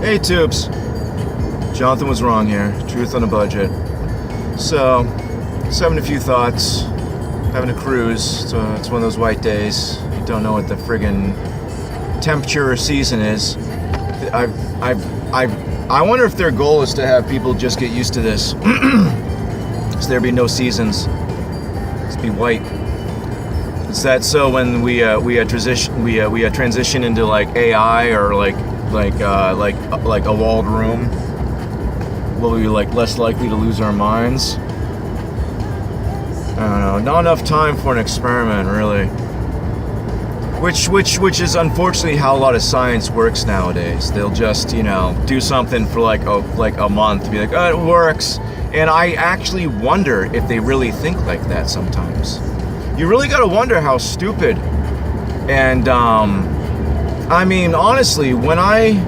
Hey Tubes, Jonathan was wrong here. Truth on a budget. So, just having a few thoughts. Having a cruise. So it's one of those white days. You don't know what the friggin' temperature or season is. I wonder if their goal is to have people just get used to this. So there be no seasons. Just be white. Is that so when we transition into like AI or like a walled room, will we be like less likely to lose our minds? I don't know. Not enough time for an experiment, really. Which is unfortunately how a lot of science works nowadays. They'll just, do something for like a month, be like, oh, it works. And I actually wonder if they really think like that sometimes. You really gotta wonder how stupid. And I mean, honestly, when I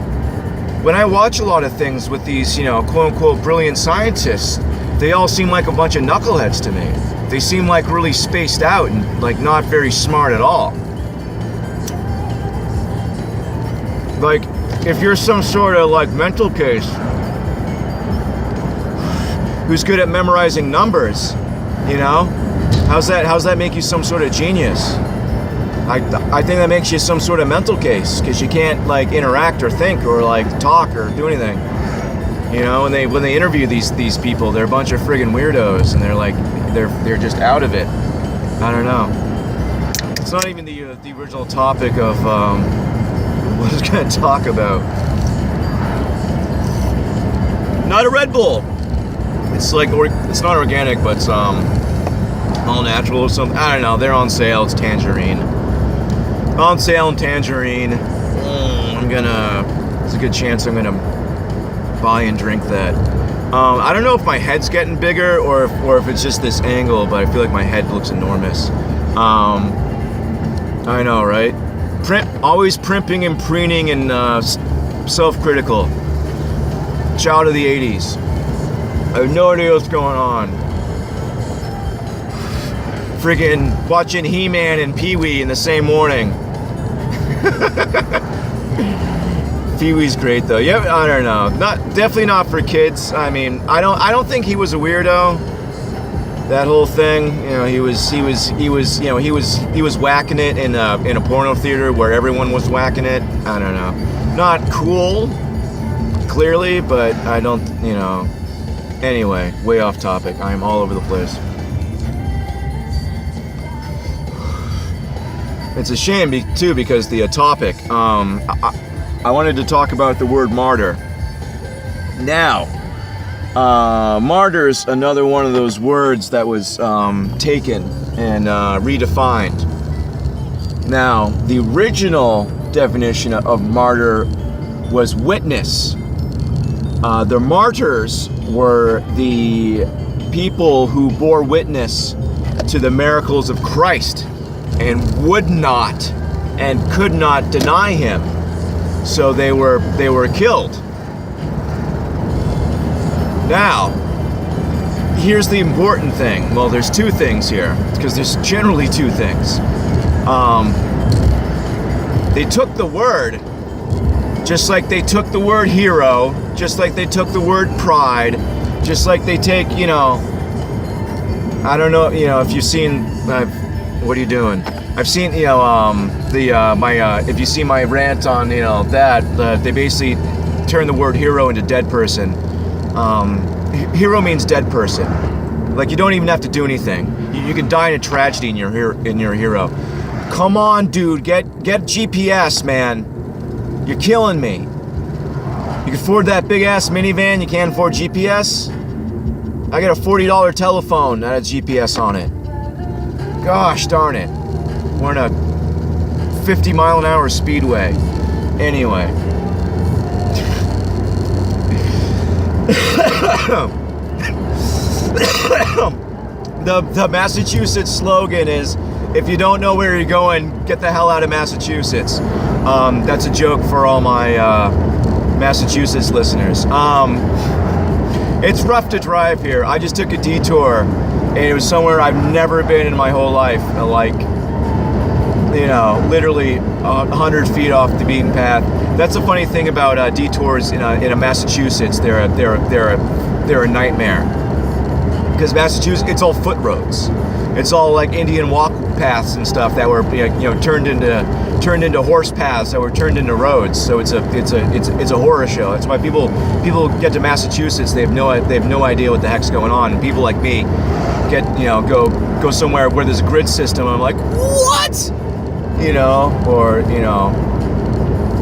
watch a lot of things with these, quote unquote brilliant scientists, they all seem like a bunch of knuckleheads to me. They seem like really spaced out and like not very smart at all. Like, if you're some sort of like mental case who's good at memorizing numbers, how's that make you some sort of genius? I think that makes you some sort of mental case, because you can't like interact or think or like talk or do anything. When they interview these people, they're a bunch of friggin' weirdos, and they're like they're just out of it. I don't know. It's not even the original topic of what I was gonna talk about. Not a Red Bull. It's like it's not organic, but it's all natural or something. I don't know. They're on sale. It's tangerine. On sale in tangerine. There's a good chance I'm gonna buy and drink that. I don't know if my head's getting bigger or if it's just this angle, but I feel like my head looks enormous. I know, right? Always primping and preening and self-critical. Child of the 80s. I have no idea what's going on. Friggin' watching He-Man and Pee-wee in the same morning. Pee-wee's great though. Yeah, I don't know. Definitely not for kids. I mean, I don't think he was a weirdo. That whole thing, he was whacking it in a porno theater where everyone was whacking it. I don't know. Not cool, clearly, but I don't, Anyway, way off topic. I am all over the place. It's a shame too, because the topic. I wanted to talk about the word martyr. Now, martyr's another one of those words that was taken and redefined. Now, the original definition of martyr was witness. The martyrs were the people who bore witness to the miracles of Christ and would not and could not deny him. So they were killed. Now, here's the important thing. Well, there's two things here, because there's generally two things. They took the word, just like they took the word hero, just like they took the word pride, just like they take, I don't know, if you've seen, what are you doing? I've seen, if you see my rant on, that they basically turn the word hero into dead person. Hero means dead person. Like, you don't even have to do anything. You can die in a tragedy and you're a hero. Come on, dude, get GPS, man. You're killing me. You can afford that big ass minivan, you can't afford GPS? I got a $40 telephone that has GPS on it. Gosh darn it. We're in a 50-mile-an-hour speedway. Anyway. The Massachusetts slogan is, if you don't know where you're going, get the hell out of Massachusetts. That's a joke for all my Massachusetts listeners. It's rough to drive here. I just took a detour, and it was somewhere I've never been in my whole life. Like, literally 100 feet off the beaten path. That's a funny thing about detours in a Massachusetts. They're a nightmare, because Massachusetts, it's all foot roads. It's all like Indian walk paths and stuff that were turned into horse paths that were turned into roads. So it's a horror show. That's why people get to Massachusetts, they have no idea what the heck's going on. And people like me go somewhere where there's a grid system. And I'm like, what?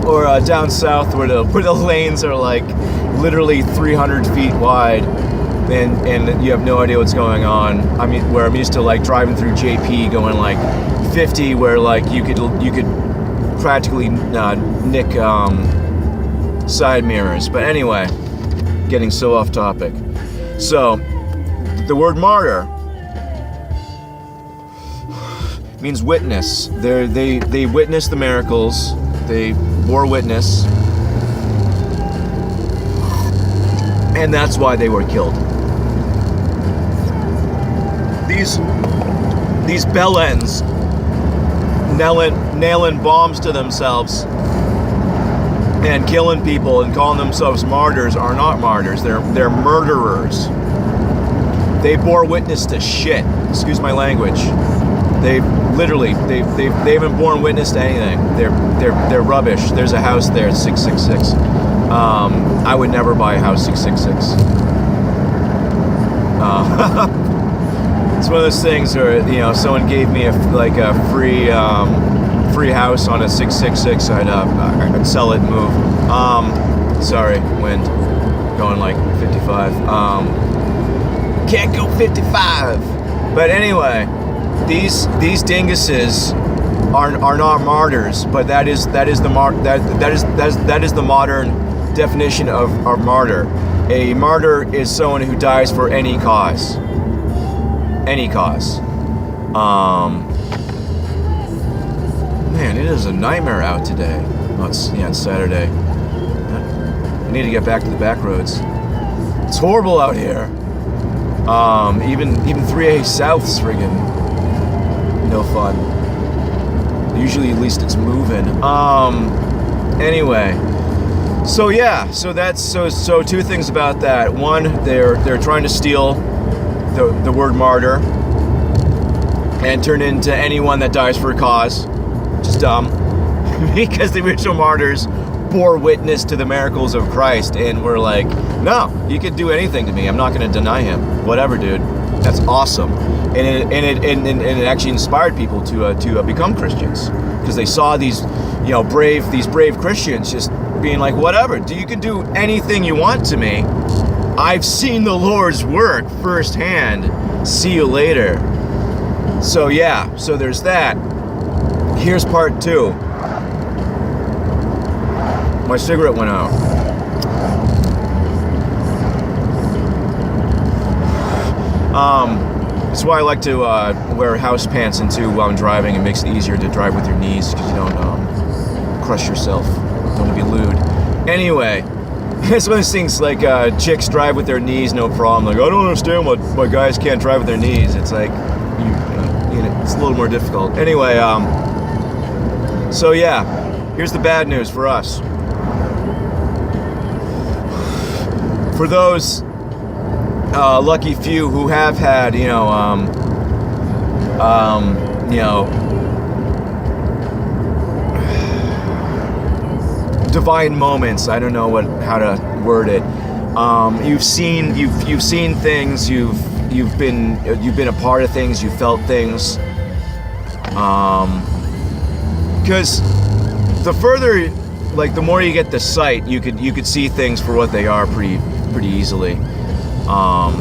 Or down south where the lanes are like literally 300 feet wide, and you have no idea what's going on. I mean, where I'm used to like driving through JP going like 50, where like you could practically nick side mirrors. But anyway, getting so off topic. So the word martyr means witness. They witnessed the miracles. They bore witness, and that's why they were killed. These bellends nailing bombs to themselves and killing people and calling themselves martyrs are not martyrs. They're murderers. They bore witness to shit. Excuse my language. They haven't borne witness to anything. They're rubbish. There's a house there, 666. I would never buy a house 666. It's one of those things where someone gave me a free house on a 666. I'd sell it and move. Sorry, wind going like 55. Can't go 55. But anyway. These dinguses are not martyrs, but that is the modern definition of martyr. A martyr is someone who dies for any cause. Any cause. Man, it is a nightmare out today. Oh, it's Saturday. I need to get back to the back roads. It's horrible out here. Even 3A South's friggin' no fun. Usually, at least it's moving. Anyway, so two things about that. One, they're trying to steal the word martyr and turn it into anyone that dies for a cause. Just dumb, because the original martyrs bore witness to the miracles of Christ, and we're like, no, you could do anything to me. I'm not going to deny him. Whatever, dude. That's awesome. And it actually inspired people to become Christians, because they saw these brave Christians just being like, whatever, you can do anything you want to me. I've seen the Lord's work firsthand. See you later. So there's that. Here's part 2. My cigarette went out. That's why I like to wear house pants while I'm driving. It makes it easier to drive with your knees, because you don't crush yourself. Don't want to be lewd. Anyway, it's one of those things like chicks drive with their knees, no problem. Like, I don't understand why guys can't drive with their knees. It's like, it's a little more difficult. Anyway, here's the bad news for us. For those lucky few who have had, divine moments. I don't know how to word it. You've seen things. You've been a part of things. You felt things. Because the further, the more you get the sight, you could see things for what they are pretty easily. I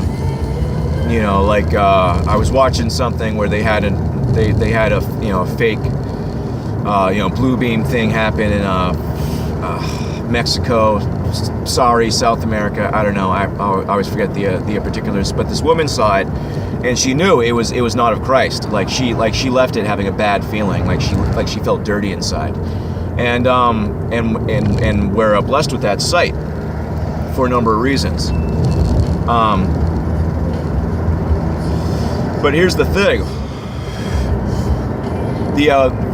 was watching something where they had a fake blue beam thing happen in Mexico. Sorry, South America. I don't know. I always forget the particulars. But this woman saw it, and she knew it was not of Christ. She left it having a bad feeling. She felt dirty inside, and we're blessed with that sight for a number of reasons. But here's the thing.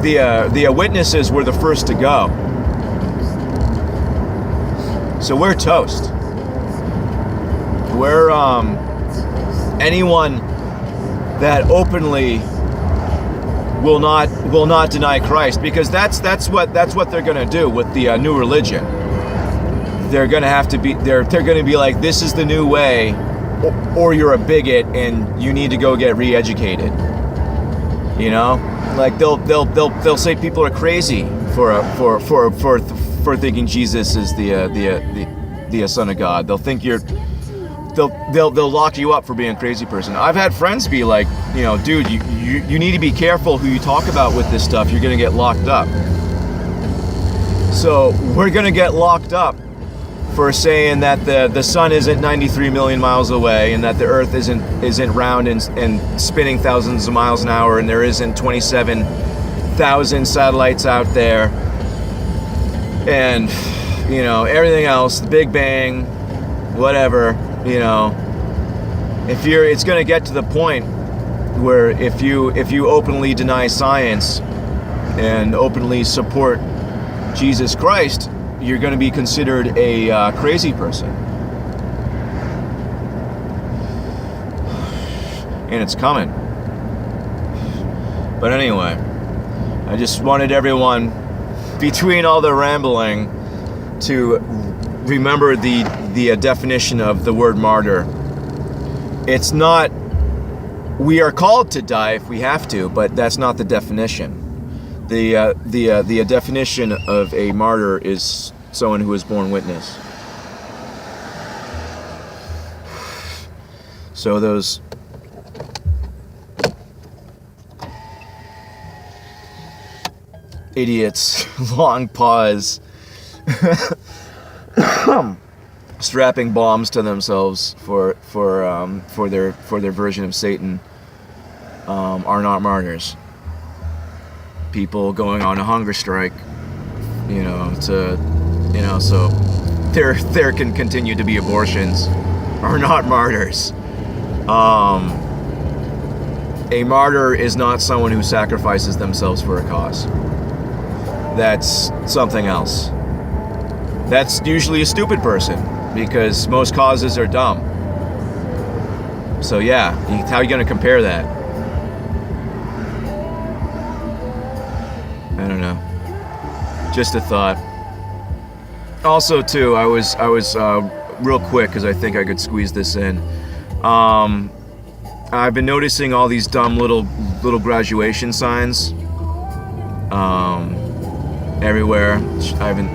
the witnesses were the first to go. So we're toast. We're anyone that openly will not deny Christ, because that's what they're going to do with the new religion. They're going to have to be they're going to be like, this is the new way, or you're a bigot and you need to go get re-educated. You know, like they'll say people are crazy for thinking Jesus is the Son of God. They'll think they'll lock you up for being a crazy person. I've had friends be like, you know, dude, you need to be careful who you talk about with this stuff. You're gonna get locked up. So we're gonna get locked up for saying that the sun isn't 93 million miles away, and that the earth isn't round and spinning thousands of miles an hour, and there isn't 27,000 satellites out there, and you know, everything else, the Big Bang, whatever. You know, it's going to get to the point where if you openly deny science and openly support Jesus Christ, you're going to be considered a crazy person. And it's coming. But anyway, I just wanted everyone, between all the rambling, to remember the definition of the word martyr. It's not, we are called to die if we have to, but that's not the definition. The definition of a martyr is someone who is born witness. So those idiots, long pause, strapping bombs to themselves for their version of Satan, are not martyrs. People going on a hunger strike, so there can continue to be abortions, are not martyrs. A martyr is not someone who sacrifices themselves for a cause. That's something else. That's usually a stupid person, because most causes are dumb. So yeah, how are you going to compare that? I don't know. Just a thought. Also, too, I was real quick, because I think I could squeeze this in. I've been noticing all these dumb little graduation signs everywhere. I haven't,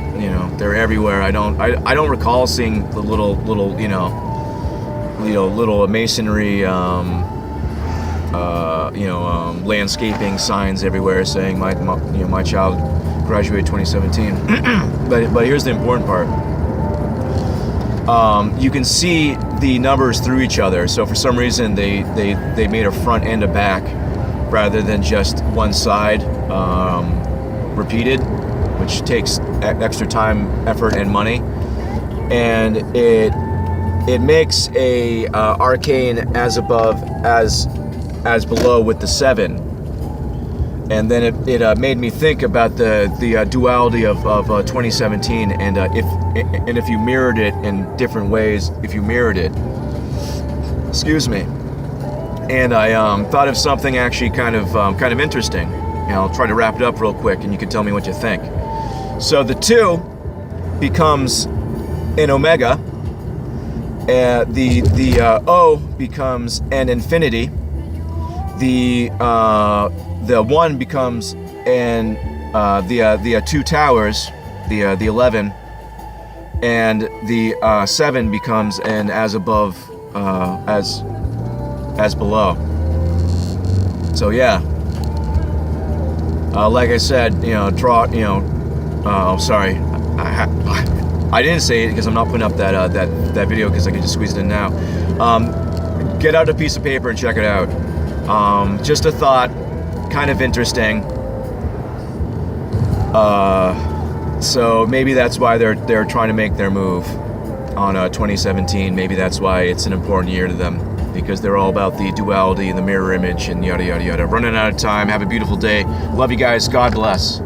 they're everywhere. I don't recall seeing the little masonry, landscaping signs everywhere saying my child graduated 2017. but here's the important part. You can see the numbers through each other. So for some reason they made a front and a back rather than just one side repeated, which takes extra time, effort, and money. And it makes a arcane as above as below with the 7. And then it made me think about the duality of 2017, and if you mirrored it in different ways, excuse me. And I thought of something actually kind of interesting. And I'll try to wrap it up real quick, and you can tell me what you think. So the 2 becomes an omega. The O becomes an infinity. The 1 becomes the 2 towers, the 11, and the 7 becomes an as above, as below. So yeah, like I said, sorry, I didn't say it because I'm not putting up that video, because I can just squeeze it in now. Get out a piece of paper and check it out. Just a thought. Kind of interesting. So maybe that's why they're trying to make their move on 2017. Maybe that's why it's an important year to them. because they're all about the duality and the mirror image and yada, yada, yada. Running out of time. Have a beautiful day. Love you guys. God bless.